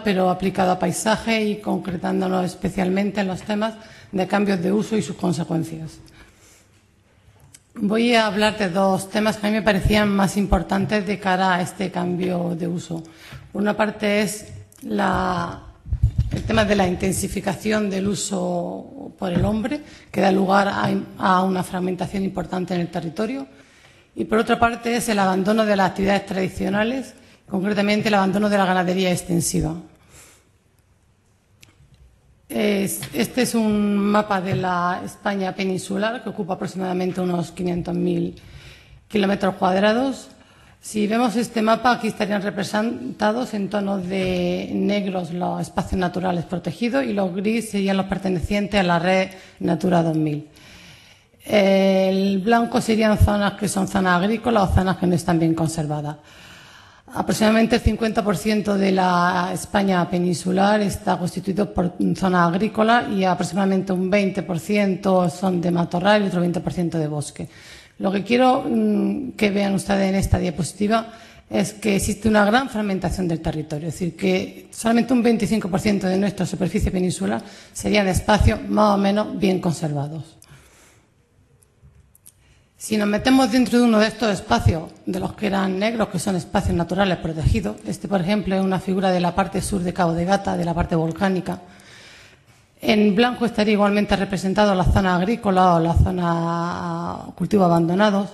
pero aplicado a paisaje y concretándonos especialmente en los temas de cambios de uso y sus consecuencias. Voy a hablar de dos temas que a mí me parecían más importantes de cara a este cambio de uso. Por una parte es el tema de la intensificación del uso por el hombre, que da lugar a una fragmentación importante en el territorio. Y por otra parte es el abandono de las actividades tradicionales, concretamente el abandono de la ganadería extensiva. Este es un mapa de la España peninsular que ocupa aproximadamente unos 500.000 kilómetros cuadrados. Si vemos este mapa, aquí estarían representados en tonos de negros los espacios naturales protegidos y los gris serían los pertenecientes a la red Natura 2000. El blanco serían zonas que son zonas agrícolas o zonas que no están bien conservadas. Aproximadamente el 50% de la España peninsular está constituido por zonas agrícolas y aproximadamente un 20% son de matorral y otro 20% de bosque. Lo que quiero que vean ustedes en esta diapositiva es que existe una gran fragmentación del territorio, es decir, que solamente un 25% de nuestra superficie peninsular serían espacios más o menos bien conservados. Si nos metemos dentro de uno de estos espacios, de los que eran negros, que son espacios naturales protegidos, este, por ejemplo, es una figura de la parte sur de Cabo de Gata, de la parte volcánica. En blanco estaría igualmente representado la zona agrícola o la zona cultivos abandonados.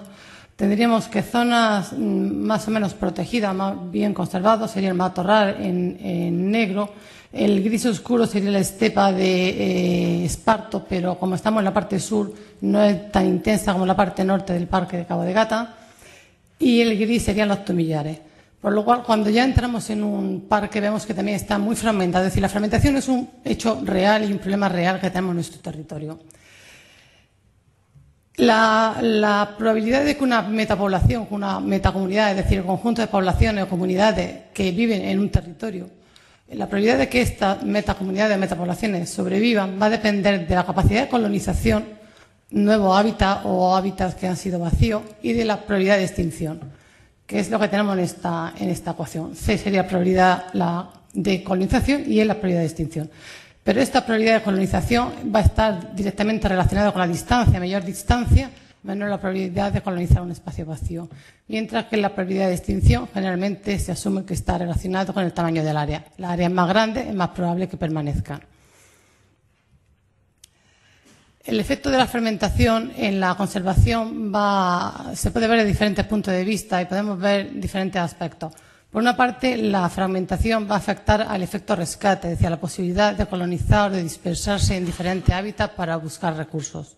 Tendríamos que zonas más o menos protegidas, más bien conservadas, sería el matorral en negro. El gris oscuro sería la estepa de Esparto, pero como estamos en la parte sur, no es tan intensa como la parte norte del parque de Cabo de Gata. Y el gris serían los tomillares. Por lo cual, cuando ya entramos en un parque, vemos que también está muy fragmentado. Es decir, la fragmentación es un hecho real y un problema real que tenemos en nuestro territorio. La probabilidad de que una metapoblación, una metacomunidad, es decir, el conjunto de poblaciones o comunidades que viven en un territorio, la probabilidad de que estas metacomunidades o metapoblaciones sobrevivan va a depender de la capacidad de colonización, nuevos hábitats o hábitats que han sido vacíos y de la probabilidad de extinción, que es lo que tenemos en esta ecuación. C sería la probabilidad de colonización y E la probabilidad de extinción. Pero esta probabilidad de colonización va a estar directamente relacionada con la distancia. A mayor distancia, menor la probabilidad de colonizar un espacio vacío. Mientras que la probabilidad de extinción generalmente se asume que está relacionado con el tamaño del área. La área es más grande, es más probable que permanezca. El efecto de la fermentación en la conservación se puede ver de diferentes puntos de vista y podemos ver diferentes aspectos. Por una parte, la fragmentación va a afectar al efecto rescate, es decir, a la posibilidad de colonizar o de dispersarse en diferentes hábitats para buscar recursos.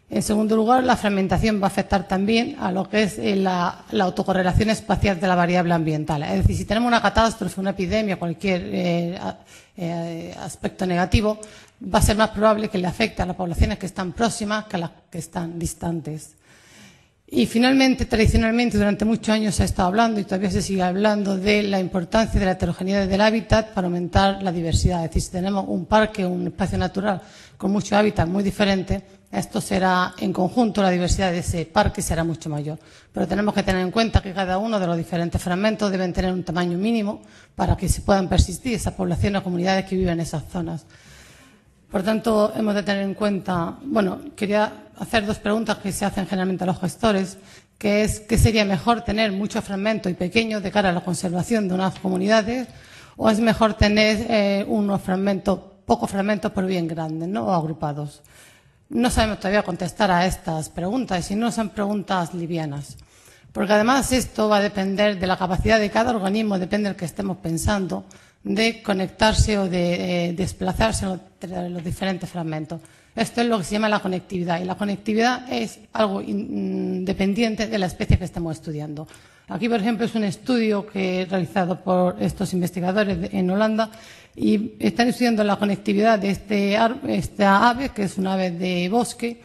En segundo lugar, la fragmentación va a afectar también a lo que es la autocorrelación espacial de la variable ambiental. Es decir, si tenemos una catástrofe, una epidemia, cualquier aspecto negativo, va a ser más probable que le afecte a las poblaciones que están próximas que a las que están distantes. Y finalmente, tradicionalmente, durante muchos años se ha estado hablando y todavía se sigue hablando de la importancia de la heterogeneidad del hábitat para aumentar la diversidad. Es decir, si tenemos un parque, un espacio natural con muchos hábitats muy diferentes, esto será, en conjunto, la diversidad de ese parque será mucho mayor. Pero tenemos que tener en cuenta que cada uno de los diferentes fragmentos deben tener un tamaño mínimo para que se puedan persistir esas poblaciones o comunidades que viven en esas zonas. Por tanto, hemos de tener en cuenta, quería hacer dos preguntas que se hacen generalmente a los gestores, que es, ¿qué sería mejor tener muchos fragmentos y pequeños de cara a la conservación de unas comunidades o es mejor tener unos fragmentos, pocos fragmentos pero bien grandes, ¿no? O agrupados? No sabemos todavía contestar a estas preguntas y no son preguntas livianas, porque además esto va a depender de la capacidad de cada organismo, depende del que estemos pensando, de conectarse o de desplazarse entre los diferentes fragmentos. Esto es lo que se llama la conectividad y la conectividad es algo independiente de la especie que estemos estudiando. Aquí, por ejemplo, es un estudio que he realizado por estos investigadores en Holanda y están estudiando la conectividad de esta ave, que es una ave de bosque,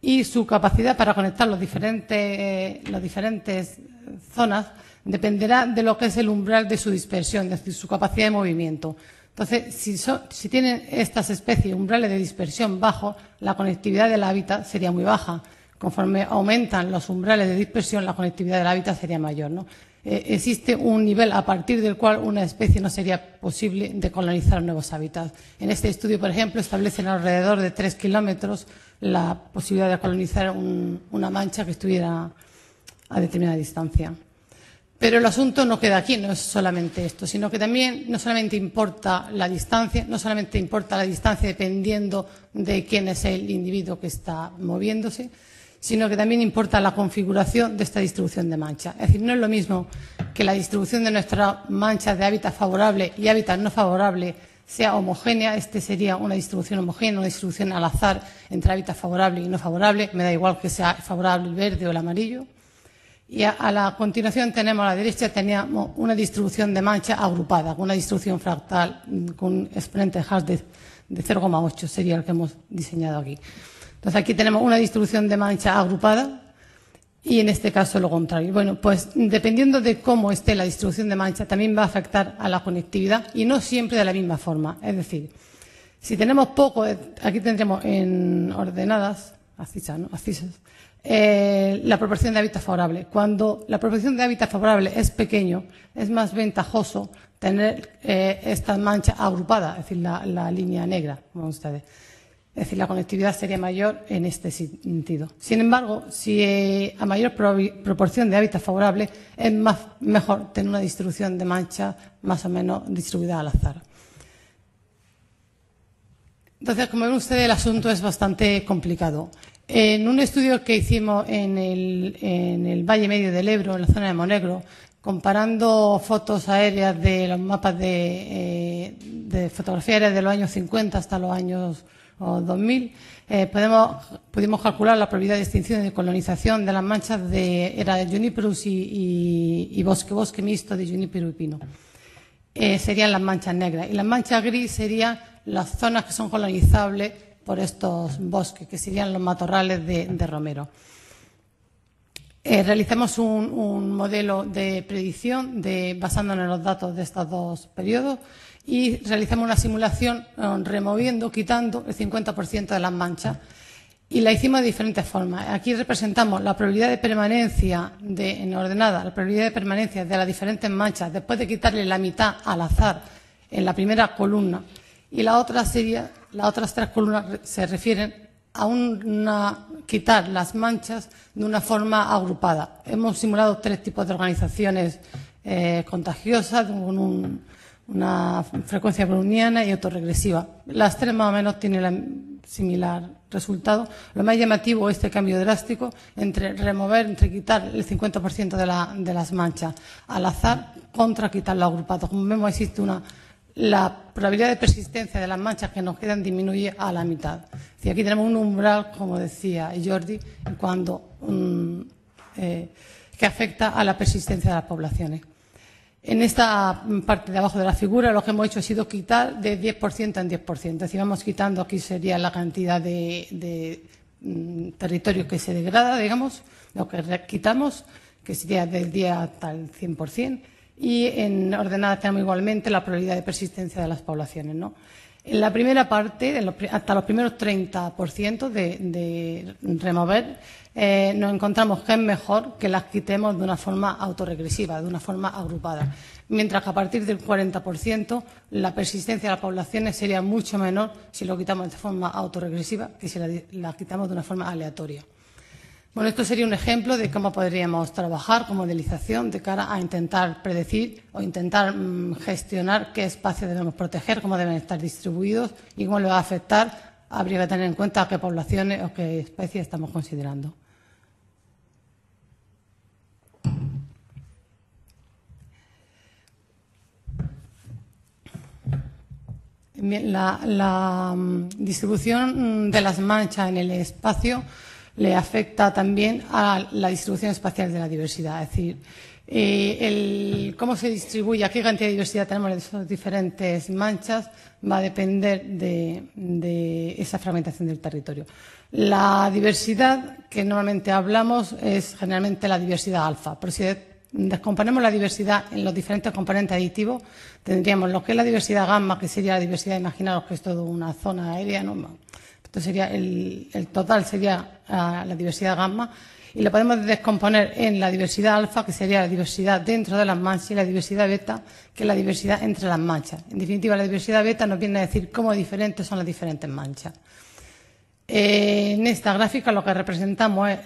y su capacidad para conectar las diferentes zonas dependerá de lo que es el umbral de su dispersión, es decir, su capacidad de movimiento. Entonces, si tienen estas especies umbrales de dispersión bajos, la conectividad del hábitat sería muy baja. Conforme aumentan los umbrales de dispersión, la conectividad del hábitat sería mayor, ¿no? existe un nivel a partir del cual una especie no sería posible de colonizar nuevos hábitats. En este estudio, por ejemplo, establecen alrededor de 3 kilómetros la posibilidad de colonizar una mancha que estuviera a determinada distancia. Pero el asunto no queda aquí, no es solamente esto, sino que también no solamente importa la distancia, dependiendo de quién es el individuo que está moviéndose, sino que también importa la configuración de esta distribución de manchas. Es decir, no es lo mismo que la distribución de nuestras manchas de hábitat favorable y hábitat no favorable sea homogénea. Este sería una distribución homogénea, una distribución al azar entre hábitat favorable y no favorable. Me da igual que sea favorable el verde o el amarillo. Y a la continuación tenemos a la derecha teníamos una distribución de mancha agrupada, con una distribución fractal con un exponente de Hash de 0,8, sería el que hemos diseñado aquí. Entonces aquí tenemos una distribución de mancha agrupada y en este caso lo contrario. Bueno, pues dependiendo de cómo esté la distribución de mancha también va a afectar a la conectividad y no siempre de la misma forma. Es decir, si tenemos poco, aquí tendremos en ordenadas, abscisas, ¿no? La proporción de hábitat favorable. Cuando la proporción de hábitat favorable es pequeño, es más ventajoso tener esta mancha agrupada, es decir, la línea negra, como ustedes. Es decir, la conectividad sería mayor en este sentido. Sin embargo, si a mayor proporción de hábitat favorable, es mejor tener una distribución de mancha más o menos distribuida al azar. Entonces, como ven ustedes, el asunto es bastante complicado. En un estudio que hicimos en el Valle Medio del Ebro, en la zona de Monegro, comparando fotos aéreas de los mapas de fotografía aérea de los años 50 hasta los años 2000, pudimos calcular la probabilidad de extinción y de colonización de las manchas era de Juniperus y bosque mixto de Junípero y pino. Serían las manchas negras. Y las manchas gris serían las zonas que son colonizables por estos bosques, que serían los matorrales de romero. Realizamos un modelo de predicción basándonos en los datos de estos dos periodos y realizamos una simulación removiendo, quitando el 50% de las manchas y la hicimos de diferentes formas. Aquí representamos la probabilidad de permanencia en ordenada, la probabilidad de permanencia de las diferentes manchas después de quitarle la mitad al azar en la primera columna y las otras 3 columnas se refieren a quitar las manchas de una forma agrupada. Hemos simulado 3 tipos de organizaciones contagiosas con una frecuencia browniana y autorregresiva. Las 3 más o menos tienen similar resultado. Lo más llamativo es este cambio drástico entre quitar el 50% de las manchas al azar contra quitarlo agrupado. Como vemos, existe la probabilidad de persistencia de las manchas que nos quedan disminuye a la mitad. Y aquí tenemos un umbral, como decía Jordi, que afecta a la persistencia de las poblaciones. En esta parte de abajo de la figura lo que hemos hecho ha sido quitar de 10% en 10%. Es decir, vamos quitando, aquí sería la cantidad de territorio que se degrada, digamos, lo que quitamos, que sería del 10 hasta el 100%. Y en ordenada tenemos igualmente la probabilidad de persistencia de las poblaciones, ¿no? En la primera parte, hasta los primeros 30% de remover, nos encontramos que es mejor que las quitemos de una forma autorregresiva, de una forma agrupada. Mientras que a partir del 40%, la persistencia de las poblaciones sería mucho menor si lo quitamos de forma autorregresiva que si la quitamos de una forma aleatoria. Bueno, esto sería un ejemplo de cómo podríamos trabajar con modelización de cara a intentar predecir o intentar gestionar qué espacios debemos proteger, cómo deben estar distribuidos y cómo les va a afectar. Habría que tener en cuenta qué poblaciones o qué especies estamos considerando. Bien, la distribución de las manchas en el espacio le afecta también a la distribución espacial de la diversidad. Es decir, cómo se distribuye, a qué cantidad de diversidad tenemos de esas diferentes manchas, va a depender de esa fragmentación del territorio. La diversidad que normalmente hablamos es generalmente la diversidad alfa, pero si descomponemos la diversidad en los diferentes componentes aditivos, tendríamos lo que es la diversidad gamma, que sería la diversidad, imaginaros que es toda una zona aérea, ¿no? Sería el total sería la diversidad gamma y lo podemos descomponer en la diversidad alfa, que sería la diversidad dentro de las manchas, y la diversidad beta, que es la diversidad entre las manchas. En definitiva, la diversidad beta nos viene a decir cómo diferentes son las diferentes manchas. En esta gráfica lo que representamos es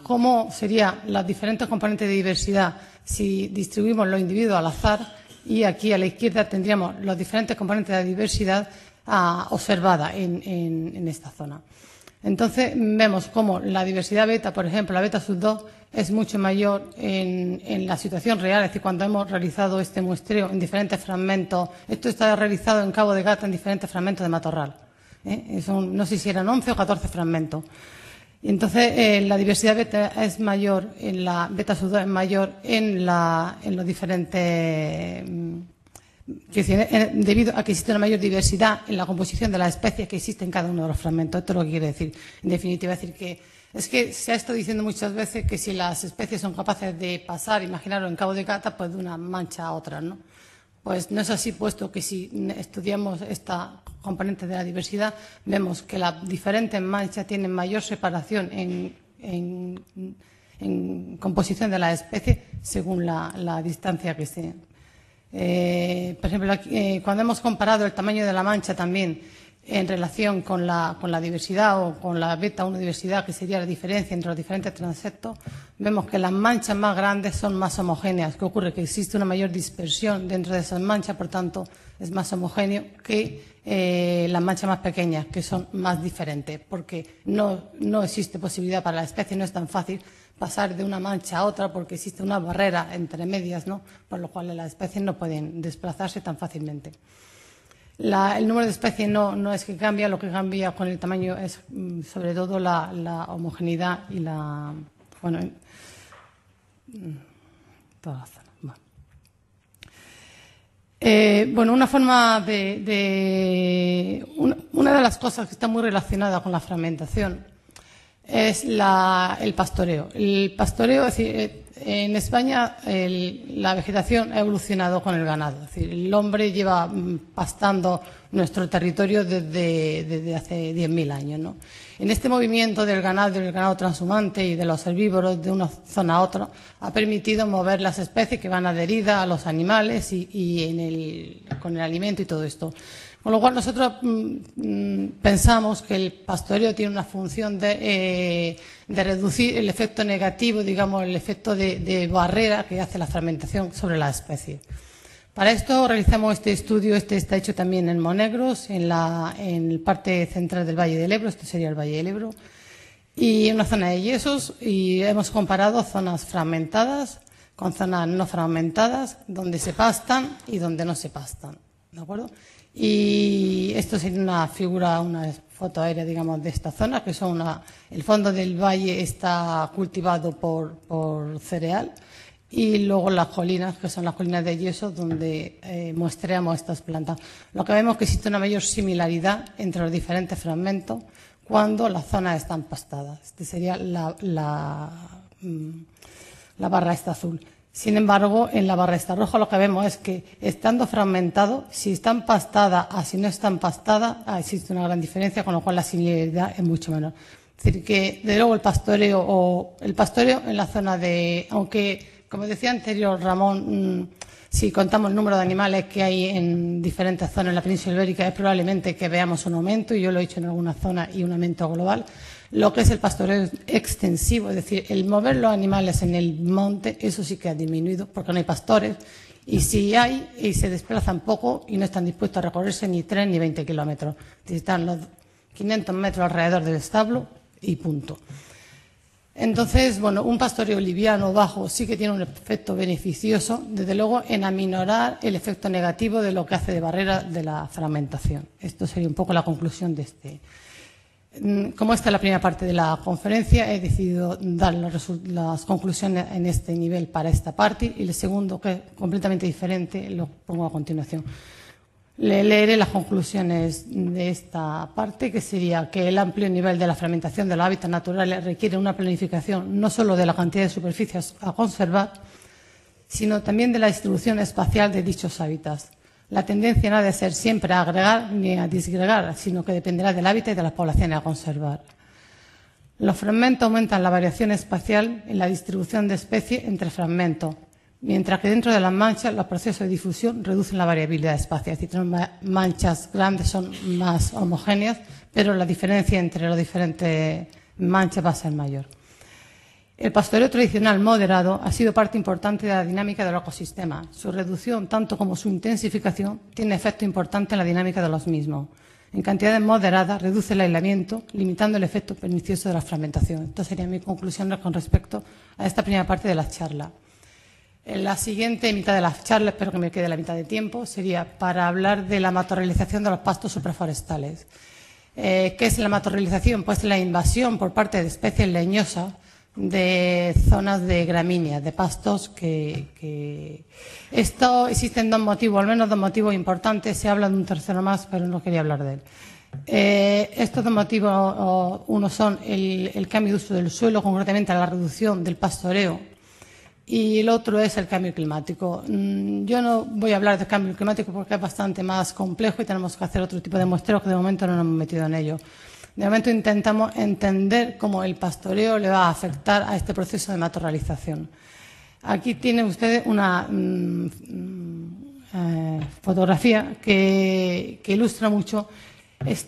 cómo serían los diferentes componentes de diversidad si distribuimos los individuos al azar, y aquí a la izquierda tendríamos los diferentes componentes de diversidad observada en esta zona. Entonces vemos cómo la diversidad beta, por ejemplo, la beta sub 2, es mucho mayor en la situación real, es decir, cuando hemos realizado este muestreo en diferentes fragmentos. Esto está realizado en Cabo de Gata en diferentes fragmentos de matorral. No sé si eran 11 o 14 fragmentos. Y entonces la diversidad beta es mayor, la beta sub 2 es mayor en los diferentes... debido a que existe una mayor diversidad en la composición de las especies que existen en cada uno de los fragmentos. Esto es lo que quiere decir. En definitiva, es decir que se ha estado diciendo muchas veces que si las especies son capaces de pasar, imaginaros en Cabo de Gata, pues de una mancha a otra, ¿no? Pues no es así, puesto que si estudiamos esta componente de la diversidad, vemos que las diferentes manchas tienen mayor separación en composición de las especies según la distancia que se... por ejemplo, cuando hemos comparado el tamaño de la mancha también en relación con la diversidad o con la beta 1 diversidad, que sería la diferencia entre los diferentes transectos, vemos que las manchas más grandes son más homogéneas. ¿Qué ocurre? Que existe una mayor dispersión dentro de esas manchas, por tanto, es más homogéneo que las manchas más pequeñas, que son más diferentes, porque no existe posibilidad para la especie, no es tan fácil pasar de una mancha a otra porque existe una barrera entre medias, ¿no? Por lo cual las especies no pueden desplazarse tan fácilmente. El número de especies no es que cambia, lo que cambia con el tamaño es sobre todo la homogeneidad y toda la zona. Bueno, una forma una de las cosas que está muy relacionada con la fragmentación es el pastoreo. El pastoreo, es decir, en España la vegetación ha evolucionado con el ganado. Es decir, el hombre lleva pastando nuestro territorio desde hace 10.000 años, ¿no? En este movimiento del ganado transhumante y de los herbívoros de una zona a otra, ha permitido mover las especies que van adheridas a los animales y con el alimento y todo esto. Con lo cual nosotros pensamos que el pastoreo tiene una función de reducir el efecto negativo, digamos, el efecto de barrera que hace la fragmentación sobre la especie. Para esto realizamos este estudio, está hecho también en Monegros, en el parte central del Valle del Ebro, esto sería el Valle del Ebro, y en una zona de yesos, y hemos comparado zonas fragmentadas con zonas no fragmentadas, donde se pastan y donde no se pastan, ¿de acuerdo? Y esto sería una foto aérea, digamos, de esta zona, que el fondo del valle está cultivado por cereal, y luego las colinas, que son las colinas de yeso, donde muestreamos estas plantas. Lo que vemos es que existe una mayor similaridad entre los diferentes fragmentos cuando las zonas están pastadas. Este sería la barra esta azul. Sin embargo, en la barra esta roja lo que vemos es que, estando fragmentado, si están pastadas a si no están pastadas, existe una gran diferencia, con lo cual la similaridad es mucho menor. Es decir, que, de luego, el pastoreo en la zona aunque, como decía anterior Ramón, si contamos el número de animales que hay en diferentes zonas en la península ibérica, es probablemente que veamos un aumento, y yo lo he hecho en algunas zonas, y un aumento global. Lo que es el pastoreo extensivo, es decir, el mover los animales en el monte, eso sí que ha disminuido, porque no hay pastores, y si hay, y se desplazan poco y no están dispuestos a recorrerse ni 3 ni 20 kilómetros. Están los 500 metros alrededor del establo y punto. Entonces, bueno, un pastoreo liviano o bajo sí que tiene un efecto beneficioso, desde luego, en aminorar el efecto negativo de lo que hace de barrera de la fragmentación. Esto sería un poco la conclusión de este. Como esta es la primera parte de la conferencia, he decidido dar las conclusiones en este nivel para esta parte, y el segundo, que es completamente diferente, lo pongo a continuación. Le leeré las conclusiones de esta parte, que sería que el amplio nivel de la fragmentación de los hábitats naturales requiere una planificación no solo de la cantidad de superficies a conservar, sino también de la distribución espacial de dichos hábitats. La tendencia no ha de ser siempre a agregar ni a disgregar, sino que dependerá del hábitat y de las poblaciones a conservar. Los fragmentos aumentan la variación espacial en la distribución de especies entre fragmentos, mientras que dentro de las manchas los procesos de difusión reducen la variabilidad espacial. Es decir, tenemos manchas grandes, son más homogéneas, pero la diferencia entre las diferentes manchas va a ser mayor. El pastoreo tradicional moderado ha sido parte importante de la dinámica del ecosistema. Su reducción, tanto como su intensificación, tiene efecto importante en la dinámica de los mismos. En cantidades moderadas reduce el aislamiento, limitando el efecto pernicioso de la fragmentación. Estas serían mis conclusiones con respecto a esta primera parte de la charla. En la siguiente mitad de la charla, espero que me quede la mitad de tiempo, sería para hablar de la matorralización de los pastos supraforestales. ¿Qué es la matorralización? Pues la invasión por parte de especies leñosas de zonas de gramíneas, de pastos Esto existen dos motivos, al menos dos motivos importantes. Se habla de un tercero más, pero no quería hablar de él. Estos dos motivos, uno son el cambio de uso del suelo, concretamente la reducción del pastoreo, y el otro es el cambio climático. Yo no voy a hablar del cambio climático porque es bastante más complejo y tenemos que hacer otro tipo de muestreos que de momento no nos hemos metido en ello. De momento intentamos entender cómo el pastoreo le va a afectar a este proceso de matorralización. Aquí tienen ustedes una fotografía que ilustra mucho.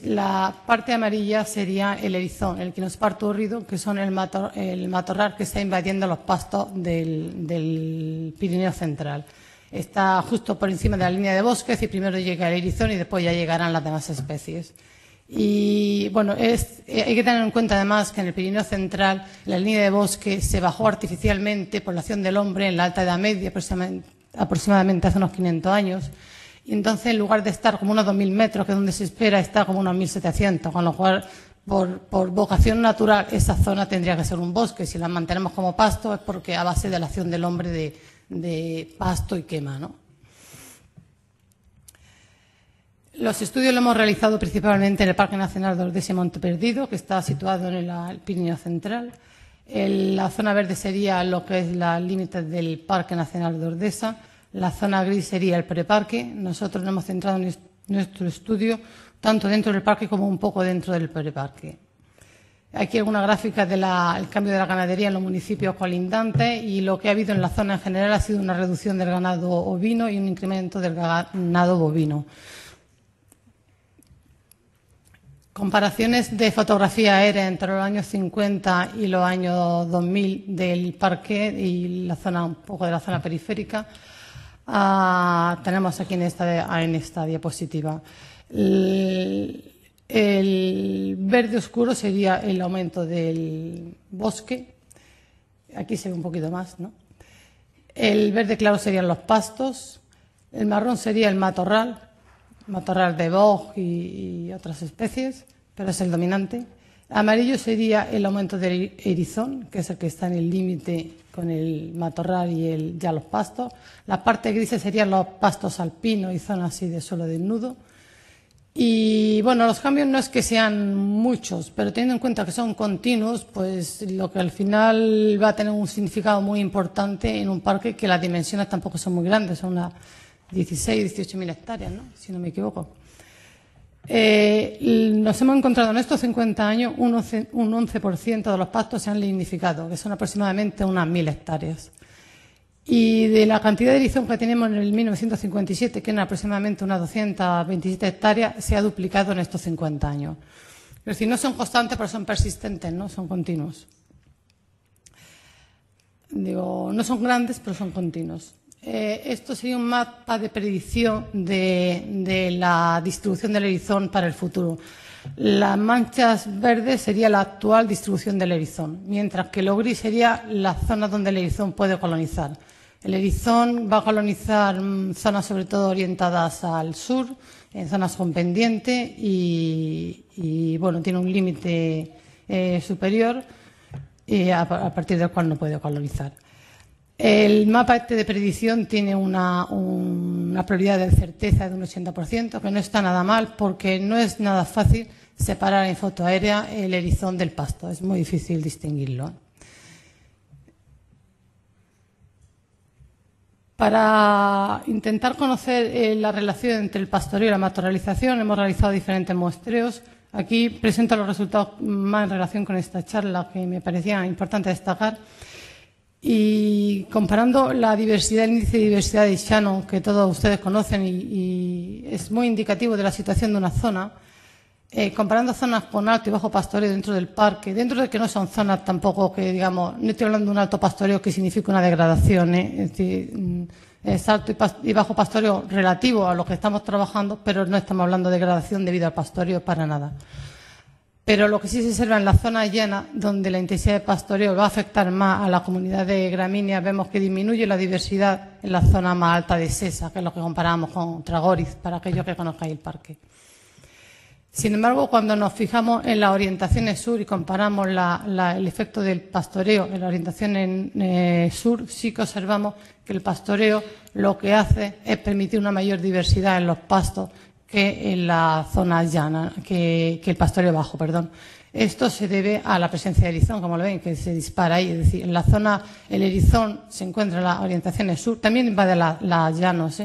La parte amarilla sería el erizón, el Quinosparatus horrido, que son el matorral que está invadiendo los pastos del Pirineo central. Está justo por encima de la línea de bosques y primero llega el erizón y después ya llegarán las demás especies. Y bueno, hay que tener en cuenta además que en el Pirineo central la línea de bosque se bajó artificialmente por la acción del hombre en la Alta Edad Media, aproximadamente hace unos 500 años. Y entonces, en lugar de estar como unos 2.000 metros, que es donde se espera, está como unos 1.700, con lo cual, por vocación natural, esa zona tendría que ser un bosque. Si la mantenemos como pasto es porque a base de la acción del hombre de pasto y quema, ¿no? Los estudios los hemos realizado principalmente en el Parque Nacional de Ordesa y Monte Perdido, que está situado en el Pirineo central. La zona verde sería lo que es los límites del Parque Nacional de Ordesa. La zona gris sería el preparque. Nosotros nos hemos centrado en nuestro estudio tanto dentro del parque como un poco dentro del preparque. Aquí alguna gráfica del cambio de la ganadería en los municipios colindantes, y lo que ha habido en la zona en general ha sido una reducción del ganado ovino y un incremento del ganado bovino. Comparaciones de fotografía aérea entre los años 50 y los años 2000 del parque y la zona, un poco de la zona periférica. Tenemos aquí en esta diapositiva. El verde oscuro sería el aumento del bosque. Aquí se ve un poquito más, ¿no? El verde claro serían los pastos. El marrón sería el matorral de boj y otras especies, pero es el dominante. Amarillo sería el aumento del erizón, que es el que está en el límite con el matorral y ya los pastos. La parte gris serían los pastos alpinos y zonas así de suelo desnudo. Y bueno, los cambios no es que sean muchos, pero teniendo en cuenta que son continuos, pues lo que al final va a tener un significado muy importante en un parque que las dimensiones tampoco son muy grandes, son unas 16.000-18.000 hectáreas, ¿no? Si no me equivoco. Nos hemos encontrado en estos 50 años un 11% de los pastos se han lignificado, que son aproximadamente unas 1.000 hectáreas. Y de la cantidad de erizón que tenemos en el 1957, que eran aproximadamente unas 227 hectáreas, se ha duplicado en estos 50 años. Es decir, no son constantes, pero son persistentes, ¿no? Son continuos. No son grandes, pero son continuos. Esto sería un mapa de predicción de la distribución del erizón para el futuro. Las manchas verdes sería la actual distribución del erizón, mientras que lo gris sería la zona donde el erizón puede colonizar. El erizón va a colonizar zonas sobre todo orientadas al sur, en zonas con pendiente y bueno, tiene un límite superior a partir del cual no puede colonizar. El mapa de predicción tiene una probabilidad de certeza de un 80%, que no está nada mal porque no es nada fácil separar en foto aérea el erizón del pasto. Es muy difícil distinguirlo. Para intentar conocer la relación entre el pastoreo y la matorralización hemos realizado diferentes muestreos. Aquí presento los resultados más en relación con esta charla que me parecía importante destacar. Y comparando la diversidad, el índice de diversidad de Shannon, que todos ustedes conocen y es muy indicativo de la situación de una zona, comparando zonas con alto y bajo pastoreo dentro del parque, dentro de que no son zonas tampoco que, digamos, no estoy hablando de un alto pastoreo que significa una degradación, es decir, es alto y bajo pastoreo relativo a lo que estamos trabajando, pero no estamos hablando de degradación debido al pastoreo para nada. Pero lo que sí se observa en la zona llana, donde la intensidad de pastoreo va a afectar más a la comunidad de gramíneas, vemos que disminuye la diversidad en la zona más alta de Sesa, que es lo que comparamos con Tragoriz, para aquellos que conozcáis el parque. Sin embargo, cuando nos fijamos en las orientaciones sur y comparamos el efecto del pastoreo en la orientación sur, sí que observamos que el pastoreo lo que hace es permitir una mayor diversidad en los pastos que en la zona llana, que el pastoreo bajo, perdón. Esto se debe a la presencia de erizón, como lo ven, que se dispara ahí. Es decir, en la zona, el erizón se encuentra en las orientaciones sur, también invade las llanos,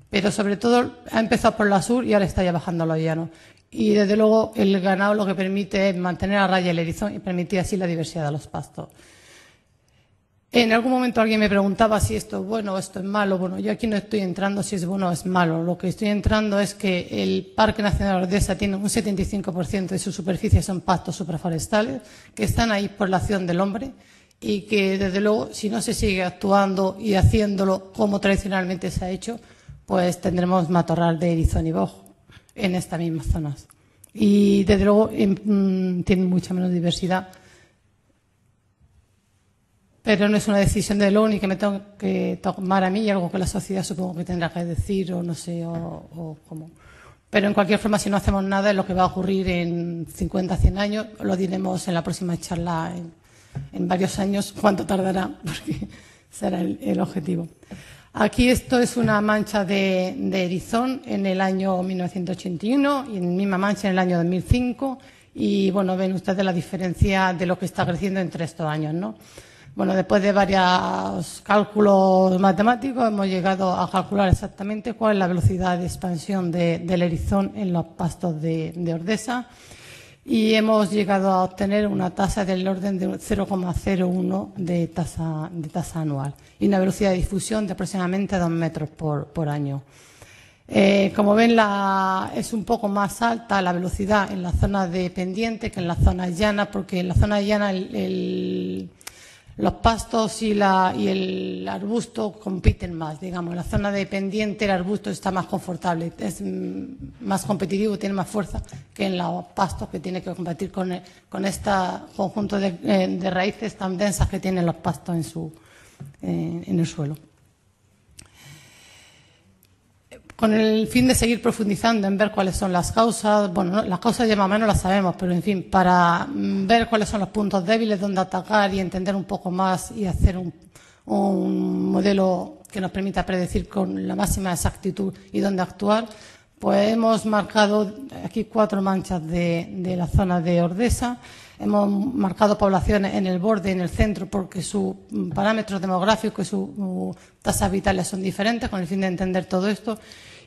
pero sobre todo ha empezado por la sur y ahora está ya bajando a los llanos. Y desde luego el ganado lo que permite es mantener a raya el erizón y permitir así la diversidad de los pastos. En algún momento alguien me preguntaba si esto es bueno o esto es malo. Bueno, yo aquí no estoy entrando si es bueno o es malo. Lo que estoy entrando es que el Parque Nacional de Ordesa tiene un 75% de su superficie son pastos supraforestales que están ahí por la acción del hombre y que desde luego si no se sigue actuando y haciéndolo como tradicionalmente se ha hecho, pues tendremos matorral de erizón y boj en estas mismas zonas. Y desde luego tienen mucha menos diversidad. Pero no es una decisión de lo ni que me tengo que tomar a mí y algo que la sociedad supongo que tendrá que decir o no sé, o cómo. Pero en cualquier forma, si no hacemos nada, es lo que va a ocurrir en 50, 100 años. Lo diremos en la próxima charla en varios años, cuánto tardará, porque será el objetivo. Aquí esto es una mancha de erizón en el año 1981 y en misma mancha en el año 2005. Y bueno, ven ustedes la diferencia de lo que está creciendo entre estos años, ¿no? Bueno, después de varios cálculos matemáticos hemos llegado a calcular exactamente cuál es la velocidad de expansión del erizón en los pastos de Ordesa y hemos llegado a obtener una tasa del orden de 0,01 de tasa anual y una velocidad de difusión de aproximadamente 2 metros por año. Como ven, es un poco más alta la velocidad en la zona de pendiente que en la zona llana, porque en la zona llana los pastos y el arbusto compiten más, digamos. En la zona de pendiente el arbusto está más confortable, es más competitivo, tiene más fuerza que en los pastos que tiene que competir con este conjunto de raíces tan densas que tienen los pastos en el suelo. Con el fin de seguir profundizando en ver cuáles son las causas, bueno, las causas ya más o menos las sabemos, pero en fin, para ver cuáles son los puntos débiles donde atacar y entender un poco más y hacer un modelo que nos permita predecir con la máxima exactitud y dónde actuar, pues hemos marcado aquí 4 manchas de la zona de Ordesa. Hemos marcado poblaciones en el borde, en el centro, porque sus parámetros demográficos y sus tasas vitales son diferentes, con el fin de entender todo esto.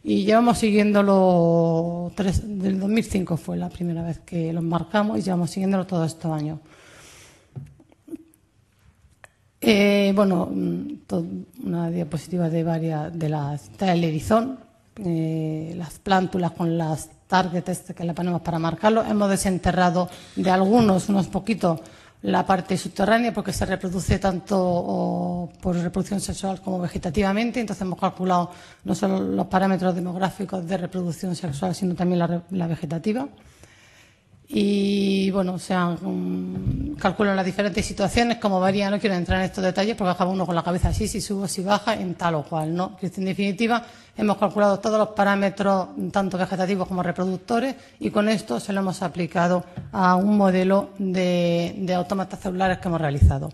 Y llevamos siguiéndolo, del 2005 fue la primera vez que los marcamos y llevamos siguiéndolo todos estos años. Bueno, una diapositiva de varias está el erizón, las plántulas con las targets que le ponemos para marcarlo. Hemos desenterrado de algunos, unos poquitos, la parte subterránea porque se reproduce tanto por reproducción sexual como vegetativamente. Entonces hemos calculado no solo los parámetros demográficos de reproducción sexual, sino también la vegetativa. Y bueno, calculan las diferentes situaciones, como varía. No quiero entrar en estos detalles porque acaba uno con la cabeza así, si sube, si baja, en tal o cual, ¿no? En definitiva, hemos calculado todos los parámetros, tanto vegetativos como reproductores, y con esto se lo hemos aplicado a un modelo de autómatas celulares que hemos realizado.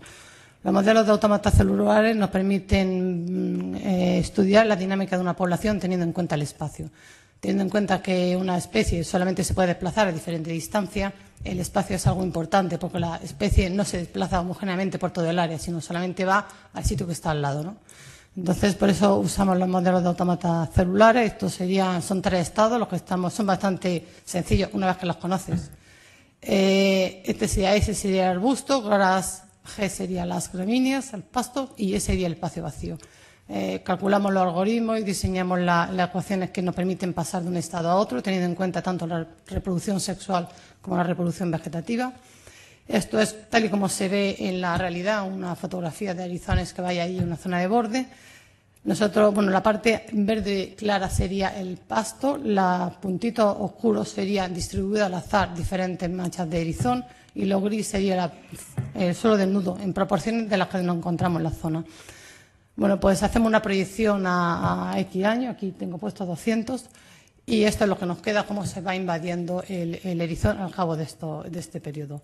Los modelos de autómatas celulares nos permiten estudiar la dinámica de una población teniendo en cuenta el espacio. Teniendo en cuenta que una especie solamente se puede desplazar a diferente distancia, el espacio es algo importante porque la especie no se desplaza homogéneamente por todo el área, sino solamente va al sitio que está al lado, ¿no? Entonces, por eso usamos los modelos de autómatas celulares. Son 3 estados, los que son bastante sencillos una vez que los conoces. S sería el arbusto, G sería las gramíneas, el pasto, y E sería el espacio vacío. Calculamos los algoritmos y diseñamos las ecuaciones que nos permiten pasar de un estado a otro, teniendo en cuenta tanto la reproducción sexual como la reproducción vegetativa. Esto es tal y como se ve en la realidad, una fotografía de erizones que vaya ahí en una zona de borde. La parte verde clara sería el pasto, los puntitos oscuros serían distribuidos al azar diferentes manchas de erizón y lo gris sería el suelo desnudo en proporciones de las que nos encontramos en la zona. Bueno, pues hacemos una proyección a X años, aquí tengo puesto 200, y esto es lo que nos queda, cómo se va invadiendo el erizón al cabo de este periodo.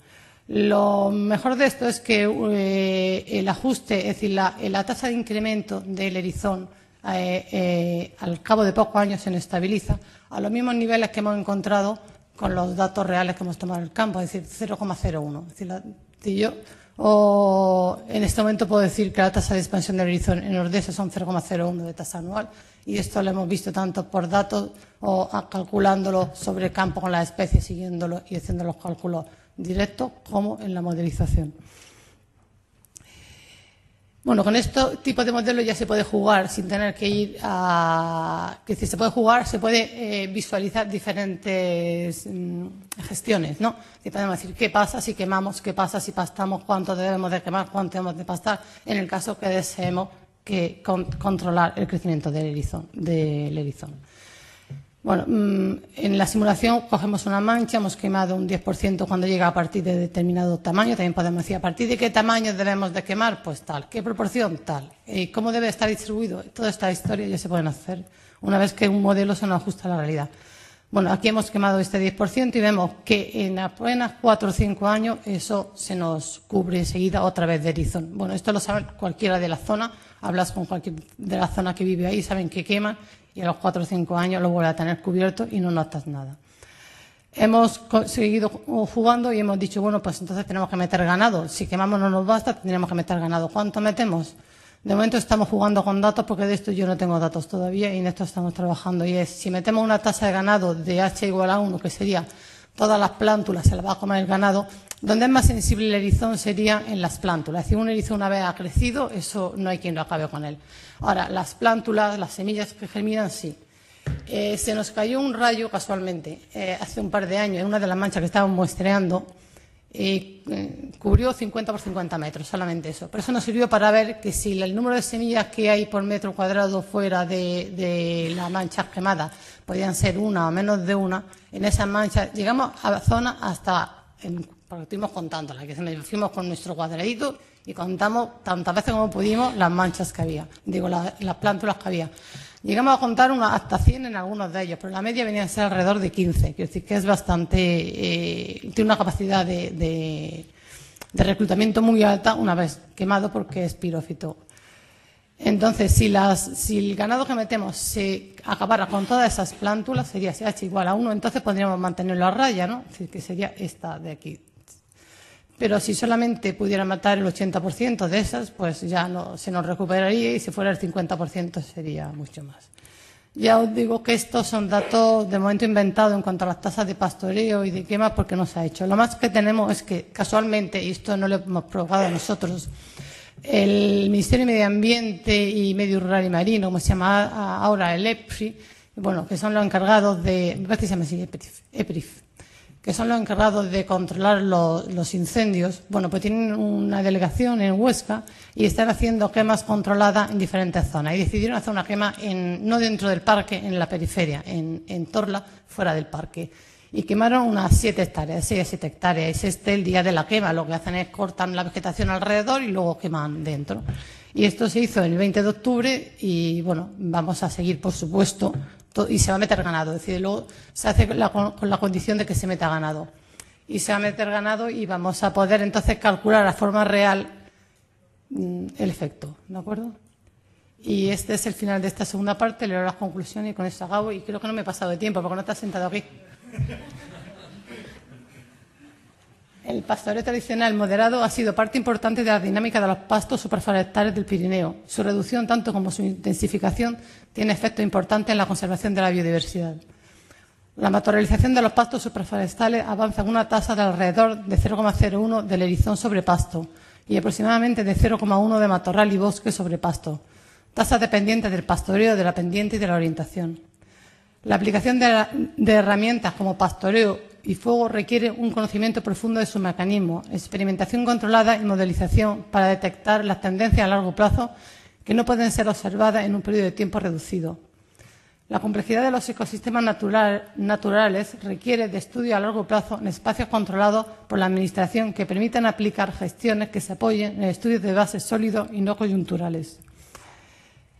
Lo mejor de esto es que el ajuste, es decir, la tasa de incremento del erizón al cabo de pocos años se estabiliza a los mismos niveles que hemos encontrado con los datos reales que hemos tomado en el campo, es decir, 0,01. Es decir, en este momento puedo decir que la tasa de expansión del erizón en Ordesa son 0,01 de tasa anual, y esto lo hemos visto tanto por datos o calculándolo sobre el campo con las especies, siguiéndolo y haciendo los cálculos directo como en la modelización. Bueno, con este tipo de modelos ya se puede jugar sin tener que ir a... Es decir, se puede visualizar diferentes gestiones, ¿no? Y podemos decir qué pasa si quemamos, qué pasa si pastamos, cuánto debemos de quemar, cuánto debemos de pastar, en el caso que deseemos controlar el crecimiento del erizón. Bueno, en la simulación cogemos una mancha, hemos quemado un 10% cuando llega a partir de determinado tamaño. También podemos decir a partir de qué tamaño debemos de quemar, pues tal, qué proporción tal, cómo debe estar distribuido. Toda esta historia ya se pueden hacer una vez que un modelo se nos ajusta a la realidad. Bueno, aquí hemos quemado este 10% y vemos que en apenas 4 o 5 años eso se nos cubre enseguida otra vez de erizón. Bueno, esto lo sabe cualquiera de la zona, hablas con cualquier de la zona que vive ahí, saben que queman y a los 4 o 5 años lo vuelve a tener cubierto y no notas nada. Hemos seguido jugando y hemos dicho, bueno, pues entonces tenemos que meter ganado. Si quemamos no nos basta, tendríamos que meter ganado. ¿Cuánto metemos? De momento estamos jugando con datos porque de esto yo no tengo datos todavía y en esto estamos trabajando. Y es, si metemos una tasa de ganado de H igual a 1, que sería todas las plántulas se las va a comer el ganado, donde es más sensible el erizón sería en las plántulas. Es decir, un erizón una vez ha crecido, eso no hay quien lo acabe con él. Ahora, las plántulas, las semillas que germinan, sí. Se nos cayó un rayo casualmente hace un par de años en una de las manchas que estábamos muestreando. Cubrió 50 por 50 metros, solamente eso. Pero eso nos sirvió para ver que si el número de semillas que hay por metro cuadrado fuera de la mancha quemada podían ser una o menos de una, en esas manchas llegamos a la zona porque estuvimos contándolas, que nos fuimos con nuestro cuadradito y contamos tantas veces como pudimos las manchas que había, las plántulas que había. Llegamos a contar hasta 100 en algunos de ellos, pero la media venía a ser alrededor de 15. Quiero decir que es bastante... tiene una capacidad de reclutamiento muy alta una vez quemado porque es pirófito. Entonces, si el ganado que metemos se acabara con todas esas plántulas, sería H igual a 1, entonces podríamos mantenerlo a raya, ¿no? Es decir, que sería esta de aquí. Pero si solamente pudiera matar el 80% de esas, pues ya no se nos recuperaría y si fuera el 50% sería mucho más. Ya os digo que estos son datos de momento inventados en cuanto a las tasas de pastoreo y de quema porque no se ha hecho. Lo más que tenemos es que casualmente, y esto no lo hemos probado nosotros, el Ministerio de Medio Ambiente y Medio Rural y Marino, como se llama ahora el EPRI, bueno, que son los encargados de, me parece que se llama así, EPRIF, que son los encargados de controlar los incendios, bueno, pues tienen una delegación en Huesca y están haciendo quemas controladas en diferentes zonas. Y decidieron hacer una quema no dentro del parque, en la periferia, en Torla, fuera del parque. Y quemaron unas 7 hectáreas, 6 a 7 hectáreas. Es el día de la quema, lo que hacen es cortan la vegetación alrededor y luego queman dentro. Y esto se hizo el 20 de octubre y, bueno, vamos a seguir, por supuesto, y se va a meter ganado, es decir, luego se hace con la condición de que se meta ganado. Y se va a meter ganado y vamos a poder entonces calcular a forma real el efecto, ¿de acuerdo? Y este es el final de esta segunda parte, leo las conclusiones y con eso acabo y creo que no me he pasado de tiempo porque no te has sentado aquí. El pastoreo tradicional moderado ha sido parte importante de la dinámica de los pastos supraforestales del Pirineo. Su reducción, tanto como su intensificación, tiene efectos importantes en la conservación de la biodiversidad. La matorralización de los pastos supraforestales avanza en una tasa de alrededor de 0,01 del erizón sobre pasto y aproximadamente de 0,1 de matorral y bosque sobre pasto, tasas dependientes del pastoreo, de la pendiente y de la orientación. La aplicación de herramientas como pastoreo y fuego requiere un conocimiento profundo de su mecanismo, experimentación controlada y modelización para detectar las tendencias a largo plazo que no pueden ser observadas en un periodo de tiempo reducido. La complejidad de los ecosistemas naturales requiere de estudios a largo plazo en espacios controlados por la Administración que permitan aplicar gestiones que se apoyen en estudios de base sólidos y no coyunturales.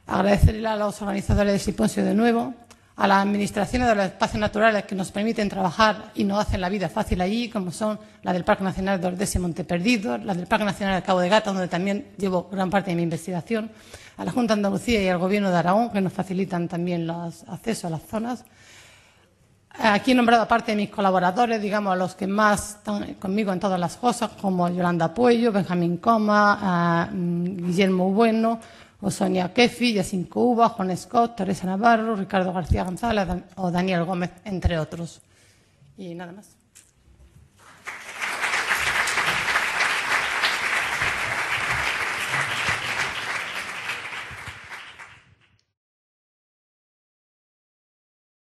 Agradecerle a los organizadores del simposio de nuevo, a las administraciones de los espacios naturales que nos permiten trabajar y nos hacen la vida fácil allí, como son la del Parque Nacional de Ordesa y Monte Perdido, la del Parque Nacional del Cabo de Gata, donde también llevo gran parte de mi investigación, a la Junta de Andalucía y al Gobierno de Aragón, que nos facilitan también los accesos a las zonas. Aquí he nombrado, aparte de mis colaboradores, digamos, a los que más están conmigo en todas las cosas, como Yolanda Puello, Benjamín Coma, Guillermo Bueno, o Sonia Kefi, Yacinco Uva, Juan Scott, Teresa Navarro, Ricardo García González o Daniel Gómez, entre otros. Y nada más.